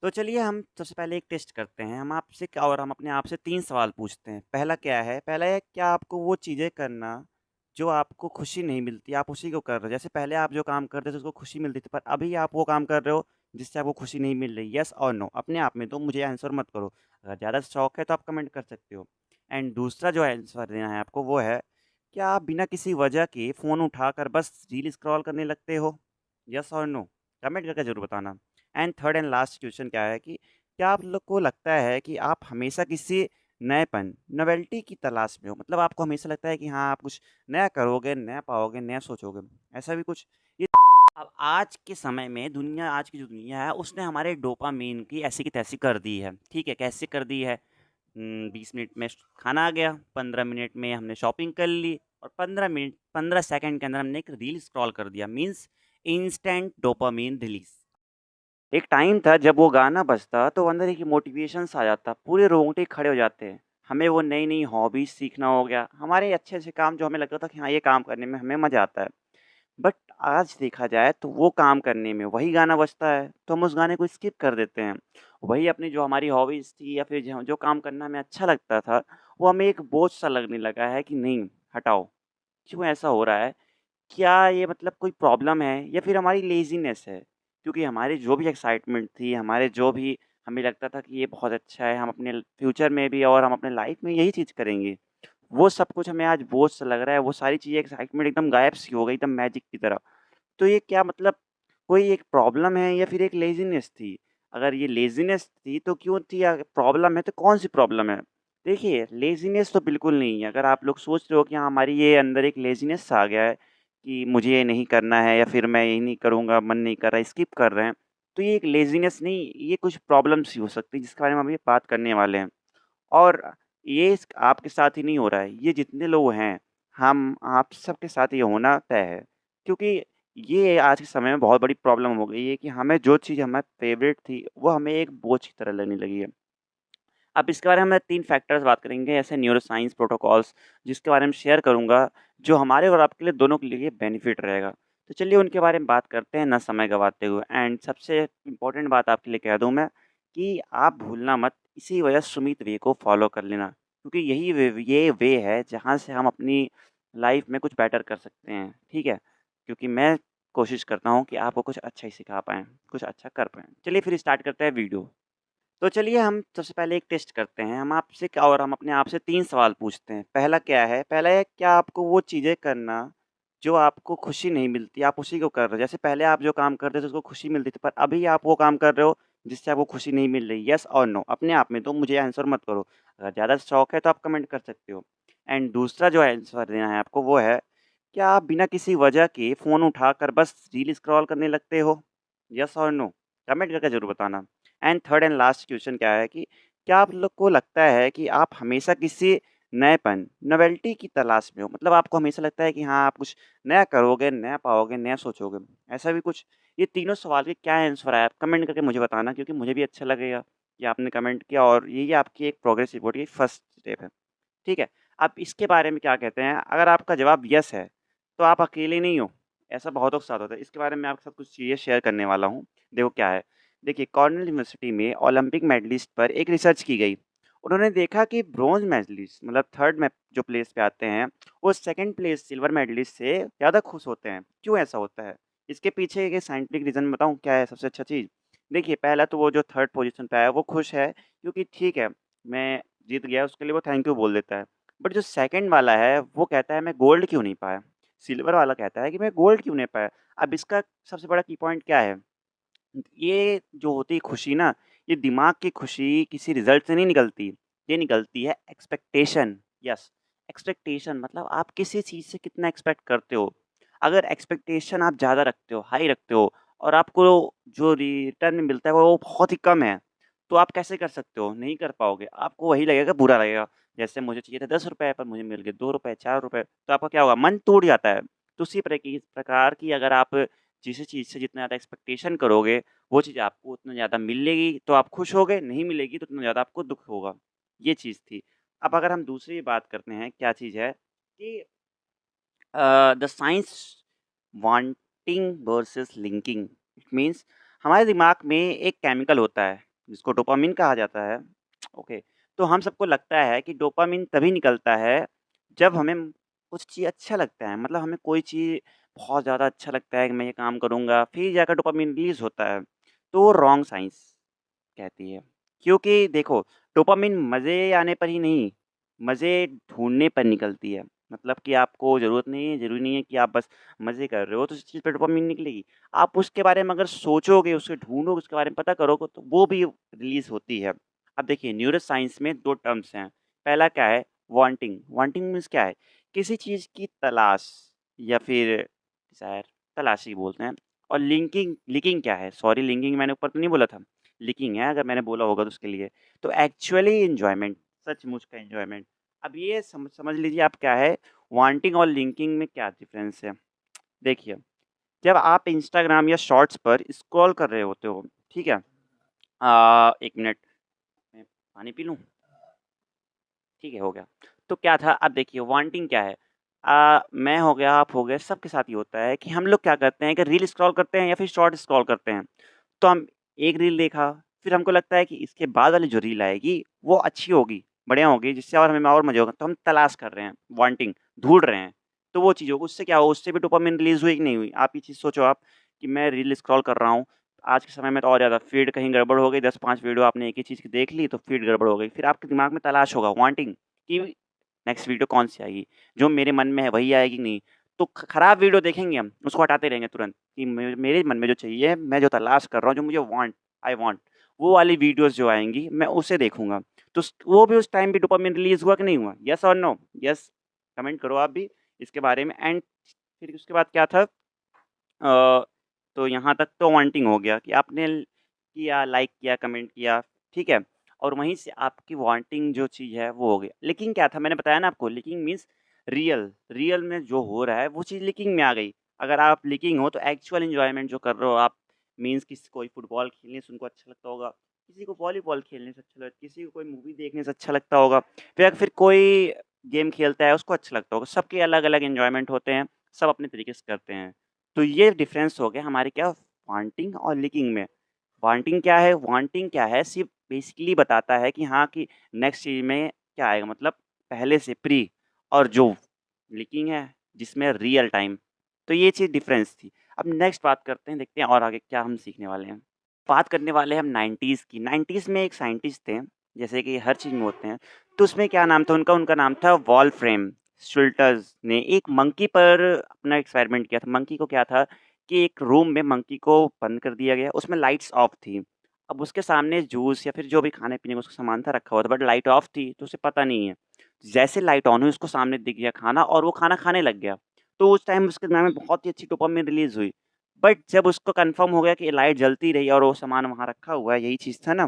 तो चलिए हम सबसे पहले एक टेस्ट करते हैं। हम अपने आप से 3 सवाल पूछते हैं। पहला क्या है? पहला है, क्या आपको वो चीज़ें करना जो आपको खुशी नहीं मिलती, आप उसी को कर रहे हो? जैसे पहले आप जो काम करते थे उसको खुशी मिलती थी, पर अभी आप वो काम कर रहे हो जिससे आपको खुशी नहीं मिल रही। येस और नो अपने आप में, तो मुझे आंसर मत करो। अगर ज़्यादा शौक है तो आप कमेंट कर सकते हो। एंड दूसरा जो आंसर देना है आपको वो है, क्या आप बिना किसी वजह के फ़ोन उठाकर बस रील स्क्रॉल करने लगते हो? येस और नो कमेंट करके ज़रूर बताना। And third and last question क्या है कि क्या आप लोग को लगता है कि आप हमेशा किसी नएपन नोवेल्टी की तलाश में हो? मतलब आपको हमेशा लगता है कि हाँ, आप कुछ नया करोगे, नया पाओगे, नया सोचोगे, ऐसा भी कुछ? ये अब आज की जो दुनिया है उसने हमारे डोपामाइन की ऐसी की तैसी कर दी है। ठीक है, कैसे कर दी है? 20 मिनट में खाना आ गया, 15 मिनट में हमने शॉपिंग कर ली और 15 सेकंड के अंदर हमने एक रील स्क्रॉल कर दिया। Means instant dopamine release. एक टाइम था जब वो गाना बजता तो अंदर एक मोटिवेशन सा आ जाता, पूरे रोंगटे खड़े हो जाते हैं। हमें वो नई-नई हॉबीज़ सीखना हो गया, हमारे अच्छे-अच्छे काम जो हमें लगता था कि हाँ, ये काम करने में हमें मज़ा आता है। बट आज देखा जाए तो वो काम करने में वही गाना बजता है, तो हम उस गाने को स्किप कर देते हैं। वही अपनी जो हमारी हॉबीज़ थी या फिर जो जो काम करना हमें अच्छा लगता था, वो हमें एक बोझ-सा लगने लगा है कि नहीं, हटाओ। क्यों ऐसा हो रहा है? क्या ये मतलब कोई प्रॉब्लम है या फिर हमारी लेज़ीनेस है? क्योंकि हमारी जो भी एक्साइटमेंट थी, हमारे जो भी हमें लगता था कि ये बहुत अच्छा है, हम अपने फ्यूचर में भी और हम अपने लाइफ़ में यही चीज़ करेंगे। वो सब कुछ हमें आज बोझ सा लग रहा है, वो सारी चीज़ें एक्साइटमेंट एकदम गायब-सी हो गई, एकदम मैजिक की तरह। तो ये क्या मतलब कोई एक प्रॉब्लम है या फिर एक लेज़ीनेस थी? अगर ये लेज़ीनेस थी तो क्यों थी? प्रॉब्लम है तो कौन-सी प्रॉब्लम है? देखिए, लेज़ीनेस तो बिल्कुल नहीं है। अगर आप लोग सोच रहे हो कि हाँ, हमारी ये अंदर एक लेज़ीनेस आ गया है कि मुझे ये नहीं करना है या फिर मैं ये नहीं करूँगा, मन नहीं कर रहा है, स्किप कर रहे हैं, तो ये एक लेज़ीनेस नहीं, ये कुछ प्रॉब्लम्स ही हो सकती है जिसके बारे में हम अभी बात करने वाले हैं। और ये इस आपके साथ ही नहीं हो रहा है, ये जितने लोग हैं, हम आप सबके साथ ये होना तय है। क्योंकि ये आज के समय में बहुत बड़ी प्रॉब्लम हो गई है कि हमें जो चीज़ हमारी फ़ेवरेट थी, वो हमें एक बोझ की तरह लगने लगी है। अब इसके बारे में हम 3 फैक्टर्स बात करेंगे, ऐसे न्यूरोसाइंस प्रोटोकॉल्स, जिसके बारे में शेयर करूँगा, जो हमारे और आपके लिए दोनों के लिए बेनिफिट रहेगा। तो चलिए उनके बारे में बात करते हैं, ना समय गँवाते हुए। एंड सबसे इम्पोर्टेंट बात आपके लिए कह दूँ मैं कि आप भूलना मत, इसी वजह सुमित वे को फ़ॉलो कर लेना। क्योंकि ये वे है जहाँ से हम अपनी लाइफ़ में कुछ बेटर कर सकते हैं, ठीक है? क्योंकि मैं कोशिश करता हूँ कि आपको कुछ अच्छा ही सिखा पाएँ, कुछ अच्छा कर पाएँ। चलिए फिर स्टार्ट करते हैं वीडियो। तो चलिए हम सबसे पहले एक टेस्ट करते हैं। हम अपने आप से 3 सवाल पूछते हैं। पहला क्या है? पहला है, क्या आपको वो चीज़ें करना जो आपको खुशी नहीं मिलती, आप उसी को कर रहे हो? जैसे पहले आप जो काम करते थे उसको खुशी मिलती थी, पर अभी आप वो काम कर रहे हो जिससे आपको खुशी नहीं मिल रही। येस और नो अपने आप में, तो मुझे आंसर मत करो। अगर ज़्यादा शौक है तो आप कमेंट कर सकते हो। एंड दूसरा जो आंसर देना है आपको वो है, क्या आप बिना किसी वजह के फ़ोन उठाकर बस रील स्क्रॉल करने लगते हो? येस और नो कमेंट करके ज़रूर बताना। And third and last question क्या है कि क्या आप लोग को लगता है कि आप हमेशा किसी नएपन नोवेल्टी की तलाश में हो? मतलब आपको हमेशा लगता है कि हाँ, आप कुछ नया करोगे, नया पाओगे, नया सोचोगे, ऐसा भी कुछ? ये तीनों सवाल के क्या आंसर आए, आप कमेंट करके मुझे बताना, क्योंकि मुझे भी अच्छा लगेगा कि आपने कमेंट किया और यही आपकी एक प्रोग्रेस रिपोर्ट की फर्स्ट स्टेप है। ठीक है? आप इसके बारे में क्या कहते हैं? अगर आपका जवाब येस है, तो आप अकेले नहीं हो, ऐसा बहुतों के साथ होता है। इसके बारे में मैं आपके साथ कुछ चीज़ें शेयर करने वाला हूँ। देखो क्या है, देखिए कॉर्नेल यूनिवर्सिटी में ओलंपिक मेडलिस्ट पर एक रिसर्च की गई। उन्होंने देखा कि ब्रोंज़ मेडलिस्ट मतलब थर्ड में जो प्लेस पे आते हैं, वो सेकंड प्लेस सिल्वर मेडलिस्ट से ज़्यादा खुश होते हैं। क्यों ऐसा होता है? इसके पीछे एक साइंटिफिक रीज़न बताऊँ क्या है सबसे अच्छा चीज़? देखिए पहला तो वो जो थर्ड पोज़ीशन पे आया है वो खुश है, क्योंकि ठीक है, मैं जीत गया, उसके लिए वो थैंक यू बोल देता है। बट जो सेकंड वाला है वो कहता है मैं गोल्ड क्यों नहीं पाया? सिल्वर वाला कहता है कि मैं गोल्ड क्यों नहीं पाया? अब इसका सबसे बड़ा की पॉइंट क्या है? ये जो होती है खुशी ना, ये दिमाग की खुशी किसी रिज़ल्ट से नहीं निकलती, ये निकलती है एक्सपेक्टेशन। यस, एक्सपेक्टेशन मतलब आप किसी चीज़ से कितना एक्सपेक्ट करते हो। अगर एक्सपेक्टेशन आप ज़्यादा रखते हो, हाई रखते हो और आपको जो रिटर्न मिलता है वो बहुत ही कम है, तो आप कैसे कर सकते हो? नहीं कर पाओगे। आपको वही लगेगा, बुरा लगेगा। जैसे मुझे चाहिए था ₹10 पर मुझे मिल गए ₹2, ₹4, तो आपका क्या होगा? मन टूट जाता है। तो उसी प्रकार की अगर आप जिस चीज़ से जितना ज़्यादा एक्सपेक्टेशन करोगे, वो चीज़ आपको उतना ज़्यादा मिलेगी तो आप खुश होगे, नहीं मिलेगी तो उतना ज़्यादा आपको दुःख होगा। ये चीज़ थी। अब अगर हम दूसरी बात करते हैं, क्या चीज़ है कि the science wanting versus linking. It means हमारे दिमाग में एक केमिकल होता है, जिसको डोपामाइन कहा जाता है। ओके, तो हम सबको लगता है कि डोपामाइन तभी निकलता है जब हमें कुछ चीज़ अच्छा लगता है, मतलब हमें कोई चीज़ बहुत ज़्यादा अच्छा लगता है कि मैं ये काम करूँगा, फिर जाकर डोपामाइन रिलीज़ होता है, तो वो रॉन्ग साइंस कहती है। क्योंकि देखो, डोपामाइन मज़े आने पर ही नहीं, मज़े ढूँढने पर निकलती है। मतलब कि आपको ज़रूरी नहीं है कि आप बस मज़े कर रहे हो तो उस चीज़ पे डोपामाइन निकलेगी। आप उसके बारे में अगर सोचोगे, उसे ढूँढोगे, उसके बारे में पता करोगे तो वो भी रिलीज़ होती है। अब देखिए न्यूरोसाइंस में 2 टर्म्स हैं। पहला क्या है वांटिंग, वांटिंग मीन्स क्या है? किसी चीज़ की तलाश या फिर डिज़ायर, तलाशी बोलते हैं। और लिंकिंग लिकिंग क्या है? सॉरी लिंकिंग मैंने ऊपर तो नहीं बोला था। लिकिंग है अगर मैंने बोला होगा तो उसके लिए। तो एक्चुअली एन्जॉयमेंट, सचमुच का एन्जॉयमेंट। अब ये समझ लीजिए आप क्या है, वांटिंग और लिंकिंग में क्या डिफ़रेंस है? देखिए, जब आप इंस्टाग्राम या शॉर्ट्स पर स्क्रॉल कर रहे होते हो, ठीक है? 1 मिनट मैं पानी पी लूँ? ठीक है, हो गया। तो क्या था अब देखिए वांटिंग क्या है? मैं हो गया, आप हो गए, सबके साथ ये होता है कि हम लोग क्या करते हैं कि रील स्क्रॉल करते हैं या फिर शॉर्ट स्क्रॉल करते हैं। तो हम एक रील देखा, फिर हमको लगता है कि इसके बाद वाली जो रील आएगी, वो अच्छी होगी, बढ़िया होगी, जिससे और हमें और मज़ा होगा। तो हम तलाश कर रहे हैं, वांटिंग, ढूँढ रहे हैं। तो वो चीज़ होगी, उससे क्या होगा, उससे भी डोपामाइन रिलीज़ हुई कि नहीं हुई? आप ये चीज़ सोचो आप कि मैं रील स्क्रॉल कर रहा हूँ, आज के समय में तो और ज़्यादा फ़ीड कहीं गड़बड़ हो गई, 10-5 वीडियो आपने एक ही चीज़ की देख ली, तो फ़ीड गड़बड़ हो गई। फिर आपके दिमाग में तलाश होगा, वांटिंग कि नेक्स्ट वीडियो कौन-सी आएगी? जो मेरे मन में है वही आएगी कि नहीं? तो खराब वीडियो देखेंगे हम, उसको हटाते रहेंगे तुरंत कि मेरे मन में जो चाहिए, मैं जो तलाश कर रहा हूँ, जो मुझे आई वांट, वो वाली वीडियोज़ जो आएँगी, मैं उसे देखूँगा। तो वो भी उस टाइम पे डोपामाइन रिलीज़ हुआ कि नहीं हुआ? येस और नो? येस, कमेंट करो आप भी इसके बारे में। एंड फिर उसके बाद क्या था, तो यहाँ तक तो वांटिंग हो गया कि आपने किया, लाइक किया, कमेंट किया, ठीक है? और वहीं से आपकी वांटिंग जो चीज़ है वो हो गई। लेकिन क्या था, मैंने बताया ना आपको, लीकिंग मीन्स रियल में जो हो रहा है वो चीज़ लीकिंग में आ गई। अगर आप लीकिंग हो तो एक्चुअल एन्जॉयमेंट जो कर रहे हो आप, मीन्स किसी कोई फुटबॉल खेलने से उनको अच्छा लगता होगा, किसी को वॉलीबॉल खेलने से अच्छा लगता है, किसी को कोई मूवी देखने से अच्छा लगता होगा, फिर कोई गेम खेलता है उसको अच्छा लगता होगा। सबके अलग-अलग एन्जॉयमेंट होते हैं, सब अपने तरीके से करते हैं। तो ये डिफ़रेंस हो गया हमारे क्या, वांटिंग और लीकिंग में। वांटिंग क्या है? वांटिंग क्या है, सिर्फ़ बेसिकली बताता है कि हाँ, कि नेक्स्ट चीज़ में क्या आएगा, मतलब पहले से प्री। और जो लीकिंग है जिसमें रियल टाइम। तो ये चीज़ डिफ़रेंस थी। अब नेक्स्ट बात करते हैं, देखते हैं और आगे क्या हम सीखने वाले हैं। बात करने वाले हैं हम 90s की। 90s में एक साइंटिस्ट थे, जैसे कि हर चीज़ में होते हैं, तो उसमें क्या नाम था उनका? उनका नाम था वॉल्फ्रेम शुल्टज़ ने एक मंकी पर अपना एक्सपेरिमेंट किया था। मंकी को क्या था कि एक रूम में मंकी को बंद कर दिया गया, उसमें लाइट्स ऑफ थी। अब उसके सामने जूस या फिर जो भी खाने-पीने का उसका सामान था रखा हुआ था, बट लाइट ऑफ थी, तो उसे पता नहीं है। जैसे लाइट ऑन हुई, उसको सामने दिख गया खाना और वो खाना खाने लग गया। तो उस टाइम उसके दिमाग में बहुत ही अच्छी डोपामाइन रिलीज़ हुई। बट जब उसको कन्फर्म हो गया कि लाइट जलती रही और वो सामान वहाँ रखा हुआ है, यही चीज़ था ना,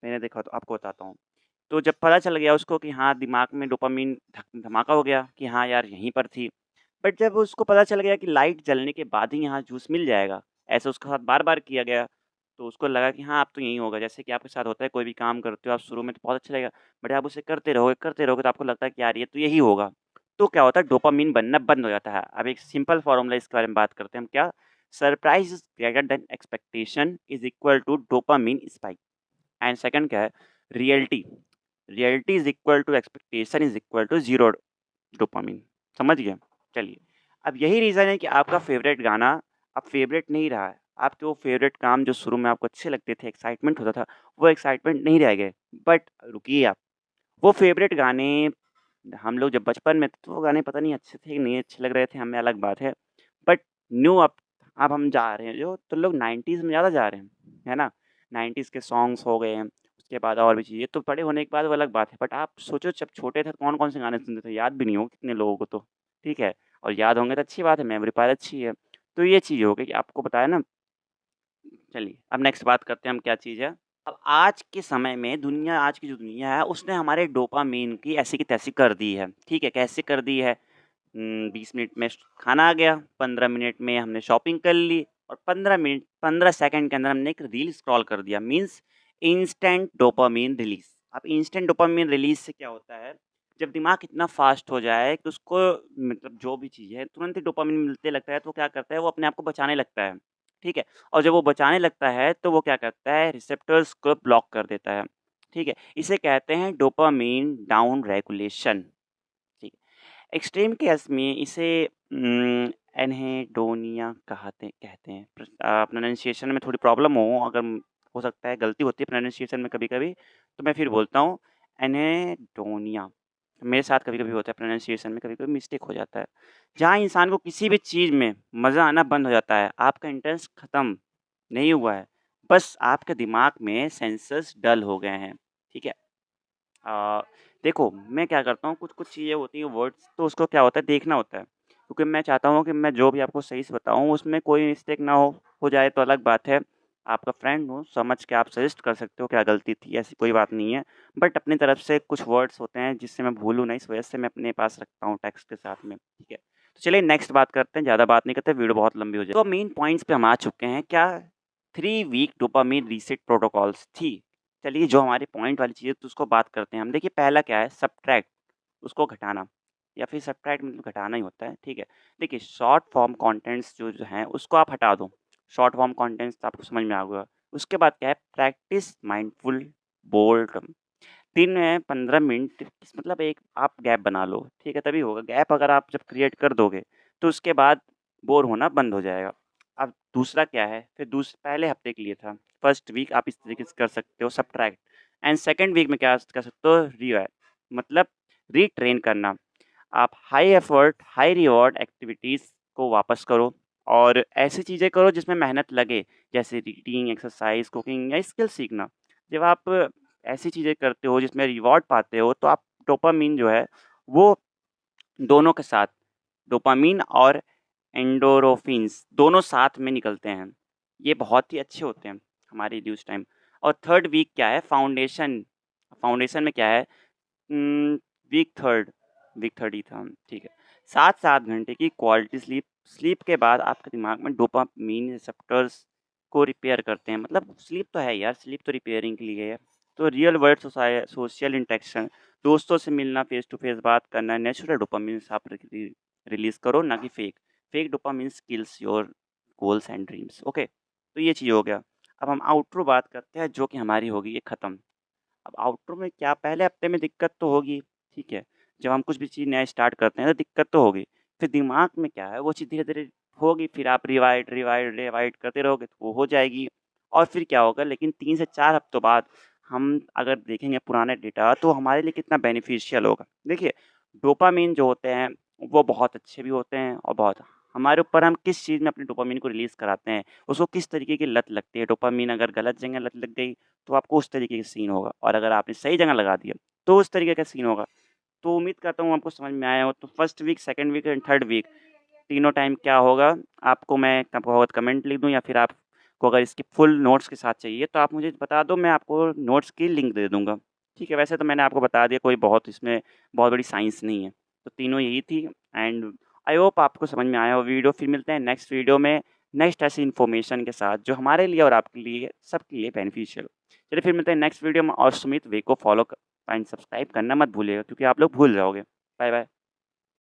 मैंने देखा तो आपको बताता हूँ। तो जब पता चल गया उसको कि हाँ, दिमाग में डोपामाइन धमाका हो गया कि हाँ यार, यहीं पर थी। बट जब उसको पता चल गया कि लाइट जलने के बाद ही यहाँ जूस मिल जाएगा, ऐसा उसके साथ बार-बार किया गया, तो उसको लगा कि हाँ, अब तो यही होगा। जैसे कि आपके साथ होता है, कोई भी काम करते हो आप, शुरू में तो बहुत अच्छा लगेगा, बट आप उसे करते रहोगे तो आपको लगता है कि यार ये तो यही होगा। तो क्या होता है, डोपामाइन बनना बंद हो जाता है। अब एक सिंपल फ़ॉर्मूला इसके बारे में बात करते हैं हम, क्या? Surprise is greater than expectation is equal to dopamine spike. And second क्या है? Reality. Reality is equal to expectation is equal to zero dopamine. समझ गए? चलिए, अब यही रीज़न है कि आपका फ़ेवरेट गाना अब फ़ेवरेट नहीं रहा है। आपके वो फ़ेवरेट काम जो शुरू में आपको अच्छे लगते थे, एक्साइटमेंट होता था, वो एक्साइटमेंट नहीं रह गए। बट रुकिए आप, वो फ़ेवरेट गाने हम लोग जब बचपन में थे, तो वो गाने पता नहीं अच्छे थे कि नहीं अच्छे लग रहे थे, हमें अलग बात है। बट न्यू अब हम जा रहे हैं जो, तो लोग 90s में ज़्यादा जा रहे हैं, है ना? 90s के सॉन्ग्स हो गए हैं, उसके बाद और भी चीज़ें, तो बड़े होने के बाद वो अलग बात है। बट आप सोचो जब छोटे थे तो कौन-कौन से गाने सुनते थे, याद भी नहीं होगा कितने लोगों को तो, ठीक है? और याद होंगे तो अच्छी बात है, मेमोरी पावर अच्छी है। तो ये चीज़ हो गई कि आपको बताया ना। चलिए, अब नेक्स्ट बात करते हैं हम क्या चीज़ है। अब आज की जो दुनिया है उसने हमारे डोपामाइन की ऐसी की तैसी कर दी है, ठीक है? कैसे कर दी है? 20 मिनट में खाना आ गया, 15 मिनट में हमने शॉपिंग कर ली और 15 सेकंड के अंदर हमने एक रील स्क्रॉल कर दिया, मीन्स इंस्टेंट डोपामाइन रिलीज़। अब इंस्टेंट डोपामाइन रिलीज़ से क्या होता है, जब दिमाग इतना फ़ास्ट हो जाए कि उसको, मतलब जो भी चीज़ है तुरंत ही डोपामाइन मिलते लगता है, तो क्या करता है वो अपने आप को बचाने लगता है। ठीक है? और जब वो बचाने लगता है तो वो क्या करता है, रिसेप्टर्स को ब्लॉक कर देता है, ठीक है? इसे कहते हैं डोपामाइन डाउन रेगुलेशन, ठीक है? एक्सट्रीम केस में इसे एनहेडोनिया कहते हैं। प्रोनाउंसिएशन में थोड़ी प्रॉब्लम अगर हो सकता है गलती होती है प्रोनाउंसिएशन में कभी-कभी, तो मैं फिर बोलता हूँ एनहेडोनिया। मेरे साथ कभी-कभी होता है प्रोनाउंसिएशन में कभी-कभी मिस्टेक हो जाता है। जहाँ इंसान को किसी भी चीज़ में मज़ा आना बंद हो जाता है, आपका इंटरेस्ट खत्म नहीं हुआ है, बस आपके दिमाग में सेंसर्स डल हो गए हैं, ठीक है? अ, देखो मैं क्या करता हूँ कुछ-कुछ चीज़ें होती हैं वर्ड्स तो उसको क्या होता है देखना होता है, क्योंकि मैं चाहता हूँ कि मैं जो भी आपको सही से बताऊँ उसमें कोई मिस्टेक ना हो जाए तो अलग बात है। आपका फ्रेंड हूँ, समझ के आप सजेस्ट कर सकते हो क्या गलती थी, ऐसी कोई बात नहीं है। बट अपनी तरफ से कुछ वर्ड्स होते हैं जिससे मैं भूलूँ नहीं, इस वजह से मैं अपने पास रखता हूँ टेक्स्ट के साथ में, ठीक है? तो चलिए नेक्स्ट बात करते हैं, ज़्यादा बात नहीं करते, वीडियो बहुत लंबी हो जाए तो मेन पॉइंट्स पे हम आ चुके हैं। क्या 3 वीक डोपामाइन रीसेट प्रोटोकॉल्स थी? चलिए जो हमारी पॉइंट वाली चीज़ है तो उसको बात करते हैं हम। देखिए पहला क्या है सब्ट्रैक्ट, उसको घटाना या फिर सब्ट्रैक्ट मतलब घटाना ही होता है, ठीक है? देखिए शॉर्ट फॉर्म कंटेंट्स जो हैं उसको आप हटा दो। शॉर्ट फॉर्म कंटेंट्स तो आपको समझ में आ गया। उसके बाद क्या है प्रैक्टिस माइंडफुल बोर्डम। दिन में 15 मिनट मतलब एक आप गैप बना लो, ठीक है? तभी होगा। गैप अगर आप जब क्रिएट कर दोगे तो उसके बाद बोर होना बंद हो जाएगा। अब दूसरा क्या है, फिर पहले हफ्ते के लिए था। फर्स्ट वीक आप इस तरीके से कर सकते हो सब्ट्रैक्ट एंड सेकंड वीक में क्या कर सकते हो रीवायर मतलब रीट्रेन करना। आप high effort, high reward activities को वापस करो और ऐसी चीज़ें करो जिसमें मेहनत लगे, जैसे रीडिंग, एक्सरसाइज़, कुकिंग या स्किल सीखना। जब आप ऐसी चीज़ें करते हो जिसमें रिवॉर्ड पाते हो, तो आप डोपामाइन जो है, वो दोनों के साथ डोपामाइन और एंडोर्फिन्स दोनों साथ में निकलते हैं। ये बहुत ही अच्छे होते हैं हमारे रिड्यूस टाइम। और थर्ड वीक क्या है फाउंडेशन, फाउंडेशन में क्या है उम, वीक थर्ड वीक थर्ड ही था, ठीक है। 7-7 घंटे की क्वालिटी स्लीप, स्लीप के बाद आपके दिमाग में डोपामाइन रिसेप्टर्स को रिपेयर करते हैं। मतलब स्लीप तो है यार, स्लीप तो रिपेयरिंग के लिए है। तो रियल वर्ल्ड सोशल इंटरेक्शन, दोस्तों से मिलना, फेस टू फेस बात करना, नेचुरल डोपामाइन्स आप रिलीज़ करो, ना कि fake. Fake dopamine kills your goals and dreams, okay? तो ये चीज़ हो गया। अब हम आउटरो बात करते हैं जो कि हमारी होगी ये खत्म। अब आउटरो में क्या पहले हफ्ते में दिक्कत तो होगी, ठीक है? जब हम कुछ भी चीज़ नया स्टार्ट करते हैं तो दिक्कत तो होगी। फिर दिमाग में क्या है वो चीज़ धीरे-धीरे होगी, फिर आप रिवाइड करते रहोगे तो वो हो जाएगी। और फिर क्या होगा लेकिन 3 से 4 हफ्तों बाद हम अगर देखेंगे पुराने डेटा तो हमारे लिए कितना बेनिफिशियल होगा। देखिए, डोपामाइन जो होते हैं वो बहुत अच्छे भी होते हैं और बहुत हमारे ऊपर हम किस चीज़ में अपने डोपामाइन को रिलीज़ कराते हैं, उसको किस तरीके की लत लगती है। डोपामाइन अगर गलत जगह लत लग गई तो आपको उस तरीके का सीन होगा और अगर आपने सही जगह लगा दिया, तो उस तरीके का सीन होगा। तो उम्मीद करता हूँ आपको समझ में आया हो। तो first week, second week and third week तीनों टाइम क्या होगा, आपको मैं बहुत कमेंट लिख दूँ या फिर आपको अगर इसकी फुल नोट्स के साथ चाहिए तो आप मुझे बता दो, मैं आपको नोट्स की लिंक दे दूँगा। ठीक है, वैसे तो मैंने आपको बता दिया कोई बहुत इसमें बहुत बड़ी साइंस नहीं है। तो तीनों यही थी एंड आई होप आपको समझ में आया हो वीडियो। फिर मिलते हैं नेक्स्ट वीडियो में, नेक्स्ट ऐसी इन्फॉर्मेशन के साथ जो हमारे लिए और आपके लिए, सबके लिए बेनिफिशियल हो। चलिए फिर मिलते हैं नेक्स्ट वीडियो में और सुमित वे को फॉलो एंड सब्सक्राइब करना मत भूलिएगा क्योंकि आप लोग भूल जाओगे। Bye bye.